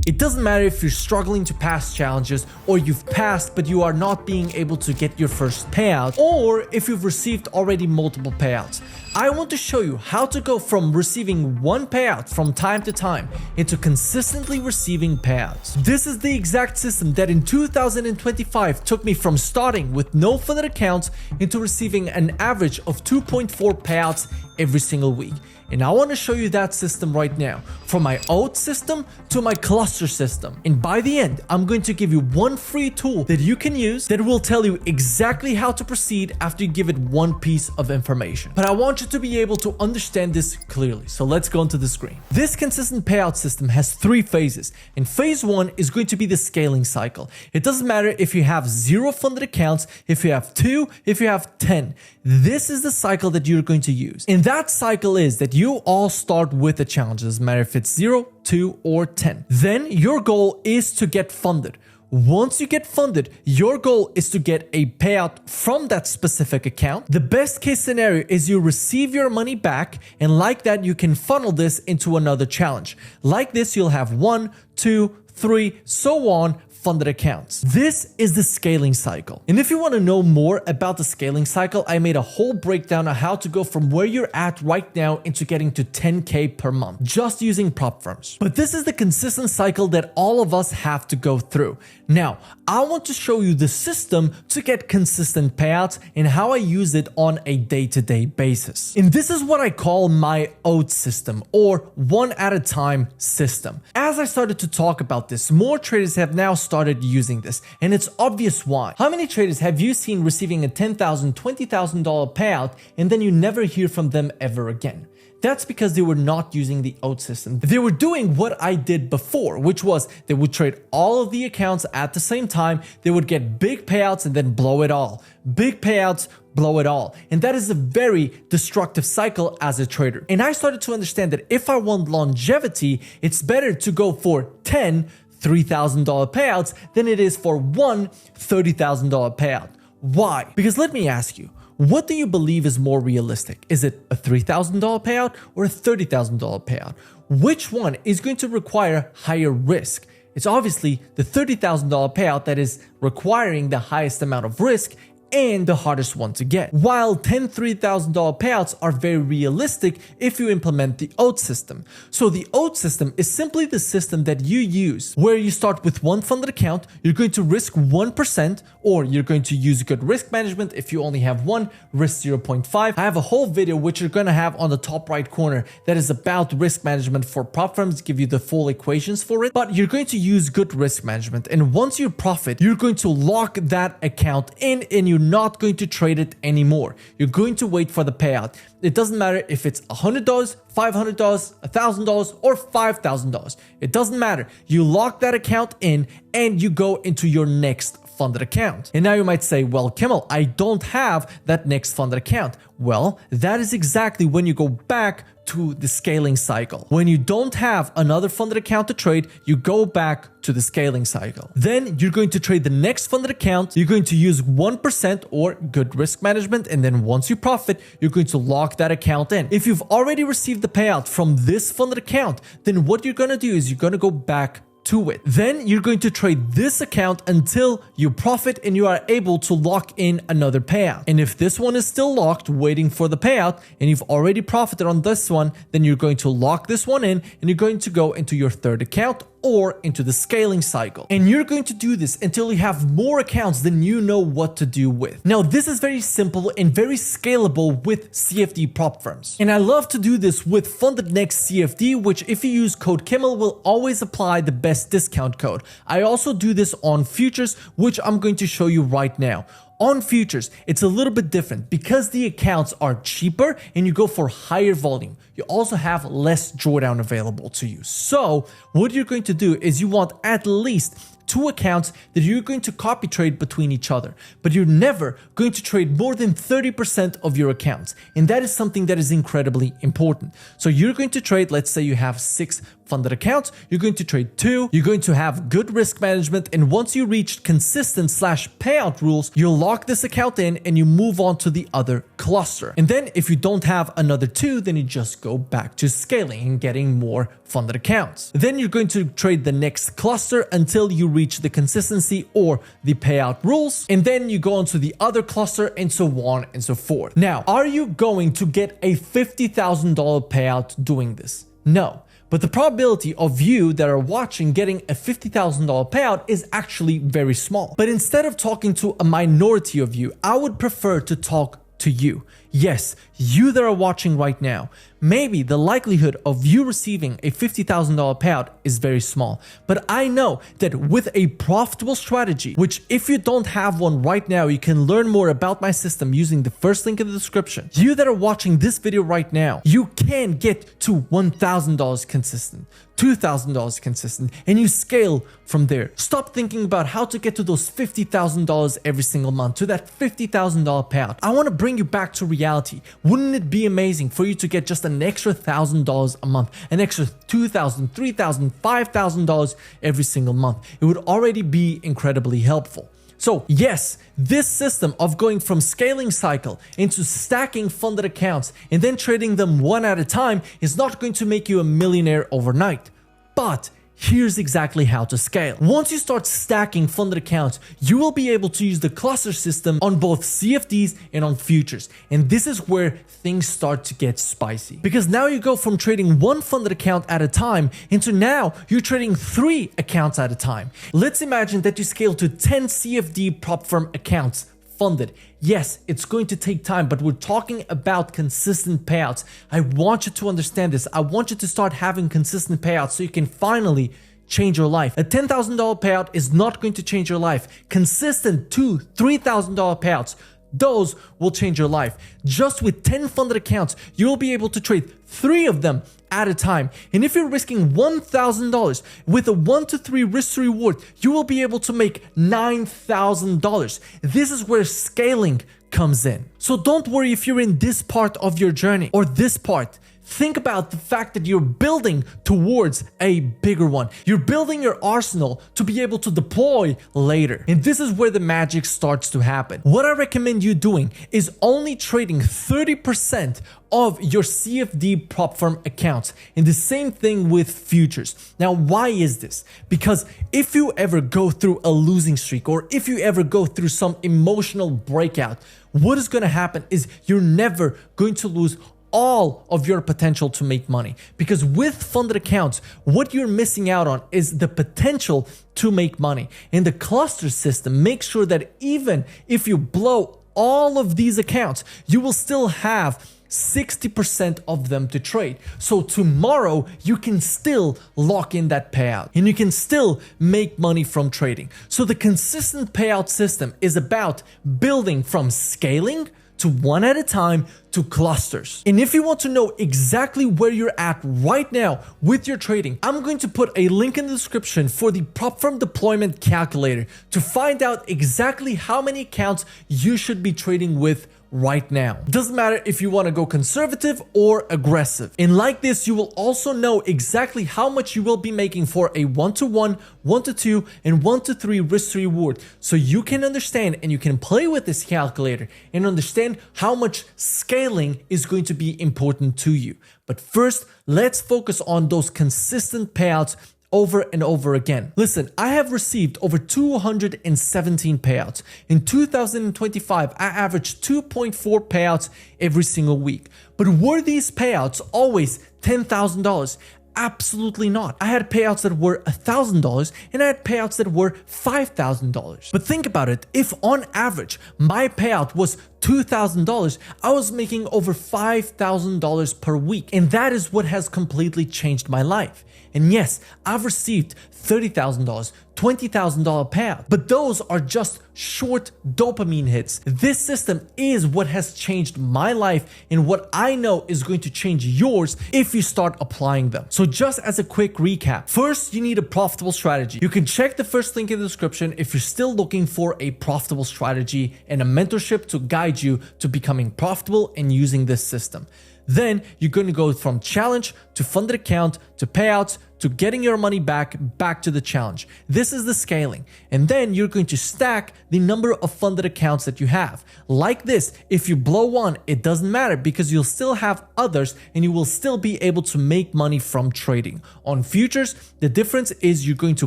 It doesn't matter if you're struggling to pass challenges, or you've passed but you are not being able to get your first payout, or if you've received already multiple payouts. I want to show you how to go from receiving one payout from time to time into consistently receiving payouts. This is the exact system that in 2025 took me from starting with no funded accounts into receiving an average of 2.4 payouts every single week. And I want to show you that system right now, from my oat system to my cluster system. And by the end, I'm going to give you one free tool that you can use that will tell you exactly how to proceed after you give it one piece of information. But I want you to be able to understand this clearly. So let's go into the screen. This consistent payout system has 3 phases, and phase 1 is going to be the scaling cycle. It doesn't matter if you have 0 funded accounts, if you have 2, if you have 10. This is the cycle that you're going to use. And that cycle is that you all start with a challenge. It doesn't matter if it's 0, 2, or 10. Then your goal is to get funded. Once you get funded, your goal is to get a payout from that specific account. The best case scenario is you receive your money back, and like that, you can funnel this into another challenge. Like this, you'll have 1, 2, 3, so on, funded accounts. This is the scaling cycle. And if you want to know more about the scaling cycle, I made a whole breakdown of how to go from where you're at right now into getting to 10K per month, just using prop firms. But this is the consistent cycle that all of us have to go through. Now, I want to show you the system to get consistent payouts and how I use it on a day-to-day basis. And this is what I call my oat system, or one at a time system. As I started to talk about this, more traders have now started using this, and it's obvious why. How many traders have you seen receiving a $10,000, $20,000 payout and then you never hear from them ever again? That's because they were not using the oat system. They were doing what I did before, which was they would trade all of the accounts at the same time. They would get big payouts and then blow it all. Big payouts, blow it all. And that is a very destructive cycle as a trader. And I started to understand that if I want longevity, it's better to go for 10 $3,000 payouts than it is for one $30,000 payout. Why? Because let me ask you, what do you believe is more realistic? Is it a $3,000 payout or a $30,000 payout? Which one is going to require higher risk? It's obviously the $30,000 payout that is requiring the highest amount of risk and the hardest one to get. While $10,000, $3,000 payouts are very realistic if you implement the oat system. So the oat system is simply the system that you use where you start with one funded account, you're going to risk 1%, or you're going to use good risk management. If you only have one, risk 0.5. I have a whole video which you're going to have on the top right corner that is about risk management for prop firms, give you the full equations for it, but you're going to use good risk management. And once you profit, you're going to lock that account in and you're not going to trade it anymore. You're going to wait for the payout. It doesn't matter if it's $100, $500, $1,000, or $5,000. It doesn't matter. You lock that account in and you go into your next funded account. And now you might say, well, Kemal, I don't have that next funded account. Well, that is exactly when you go back to the scaling cycle. When you don't have another funded account to trade, you go back to the scaling cycle. Then you're going to trade the next funded account. You're going to use 1% or good risk management. And then once you profit, you're going to lock that account in. If you've already received the payout from this funded account, then what you're going to do is you're going to go back to it. Then you're going to trade this account until you profit and you are able to lock in another payout. And if this one is still locked, waiting for the payout, and you've already profited on this one, then you're going to lock this one in and you're going to go into your third account or into the scaling cycle. And you're going to do this until you have more accounts than you know what to do with. Now, this is very simple and very scalable with CFD prop firms. And I love to do this with Funded Next CFD, which if you use code Kemal will always apply the best discount code. I also do this on futures, which I'm going to show you right now. On futures, it's a little bit different because the accounts are cheaper and you go for higher volume. You also have less drawdown available to you. So what you're going to do is you want at least 2 accounts that you're going to copy trade between each other, but you're never going to trade more than 30% of your accounts. And that is something that is incredibly important. So you're going to trade, let's say you have 6 funded accounts, you're going to trade 2, you're going to have good risk management, and once you reach consistent / payout rules, you'll lock this account in and you move on to the other cluster. And then if you don't have another 2, then you just go back to scaling and getting more funded accounts. Then you're going to trade the next cluster until you reach the consistency or the payout rules, and then you go on to the other cluster, and so on and so forth. Now, are you going to get a $50,000 payout doing this? No. But the probability of you that are watching getting a $50,000 payout is actually very small. But instead of talking to a minority of you, I would prefer to talk to you. Yes, you that are watching right now. Maybe the likelihood of you receiving a $50,000 payout is very small, but I know that with a profitable strategy, which if you don't have one right now, you can learn more about my system using the first link in the description. You that are watching this video right now, you can get to $1,000 consistent, $2,000 consistent, and you scale from there. Stop thinking about how to get to those $50,000 every single month, to that $50,000 payout. I want to bring you back to reality. Wouldn't it be amazing for you to get just an extra $1,000 a month, an extra $2,000, $3,000, $5,000 every single month? It would already be incredibly helpful. So yes, this system of going from scaling cycle into stacking funded accounts and then trading them one at a time is not going to make you a millionaire overnight. But here's exactly how to scale. Once you start stacking funded accounts, you will be able to use the cluster system on both CFDs and on futures. And this is where things start to get spicy. Because now you go from trading 1 funded account at a time into now you're trading 3 accounts at a time. Let's imagine that you scale to 10 CFD prop firm accounts funded. Yes, it's going to take time, but we're talking about consistent payouts. I want you to understand this. I want you to start having consistent payouts so you can finally change your life. A $10,000 payout is not going to change your life. Consistent $2,000, $3,000 payouts, those will change your life. Just with 10 funded accounts, you will be able to trade 3 of them at a time. And if you're risking $1,000 with a 1 to 3 risk to reward, you will be able to make $9,000. This is where scaling comes in. So don't worry if you're in this part of your journey or this part. Think about the fact that you're building towards a bigger one. You're building your arsenal to be able to deploy later. And this is where the magic starts to happen. What I recommend you doing is only trading 30% of your CFD prop firm accounts, and the same thing with futures. Now, why is this? Because if you ever go through a losing streak or if you ever go through some emotional breakout, what is going to happen is you're never going to lose all of your potential to make money. Because with funded accounts, what you're missing out on is the potential to make money. And the cluster system makes sure that even if you blow all of these accounts, you will still have 60% of them to trade. So tomorrow you can still lock in that payout and you can still make money from trading. So the consistent payout system is about building from scaling to 1 at a time to clusters. And if you want to know exactly where you're at right now with your trading, I'm going to put a link in the description for the prop firm deployment calculator to find out exactly how many accounts you should be trading with right now. Doesn't matter if you want to go conservative or aggressive. And like this, you will also know exactly how much you will be making for a 1-to-1, 1-to-2, and 1-to-3 risk to reward. So you can understand and you can play with this calculator and understand how much scaling is going to be important to you. But first, let's focus on those consistent payouts over and over again. Listen, I have received over 217 payouts. In 2025, I averaged 2.4 payouts every single week. But were these payouts always $10,000? Absolutely not. I had payouts that were $1,000 and I had payouts that were $5,000. But think about it. If on average my payout was $2,000, I was making over $5,000 per week. And that is what has completely changed my life. And yes, I've received $30,000, $20,000 payout. But those are just short dopamine hits. This system is what has changed my life and what I know is going to change yours if you start applying them. So just as a quick recap, first you need a profitable strategy. You can check the first link in the description if you're still looking for a profitable strategy and a mentorship to guide you to becoming profitable and using this system. Then you're going to go from challenge to funded account to payouts to getting your money back to the challenge. This is the scaling. And then you're going to stack the number of funded accounts that you have. Like this, if you blow one, it doesn't matter because you'll still have others and you will still be able to make money from trading. On futures, the difference is you're going to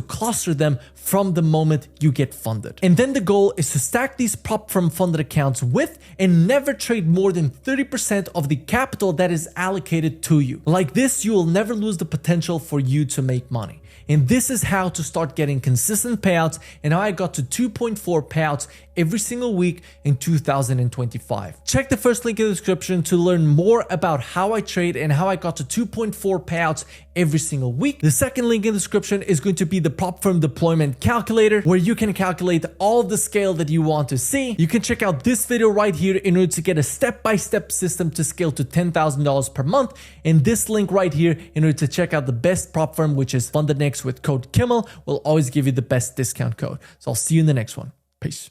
cluster them from the moment you get funded. And then the goal is to stack these prop firm funded accounts with and never trade more than 30% of the capital that is allocated to you. Like this, you will never lose the potential for you to make money. And this is how to start getting consistent payouts and how I got to 2.4 payouts every single week in 2025. Check the first link in the description to learn more about how I trade and how I got to 2.4 payouts every single week. The second link in the description is going to be the prop firm deployment calculator, where you can calculate all of the scale that you want to see. You can check out this video right here in order to get a step-by-step system to scale to $10,000 per month, and this link right here in order to check out the best prop firm, which is Funded Next with code Kimmel, will always give you the best discount code. So I'll see you in the next one. Peace.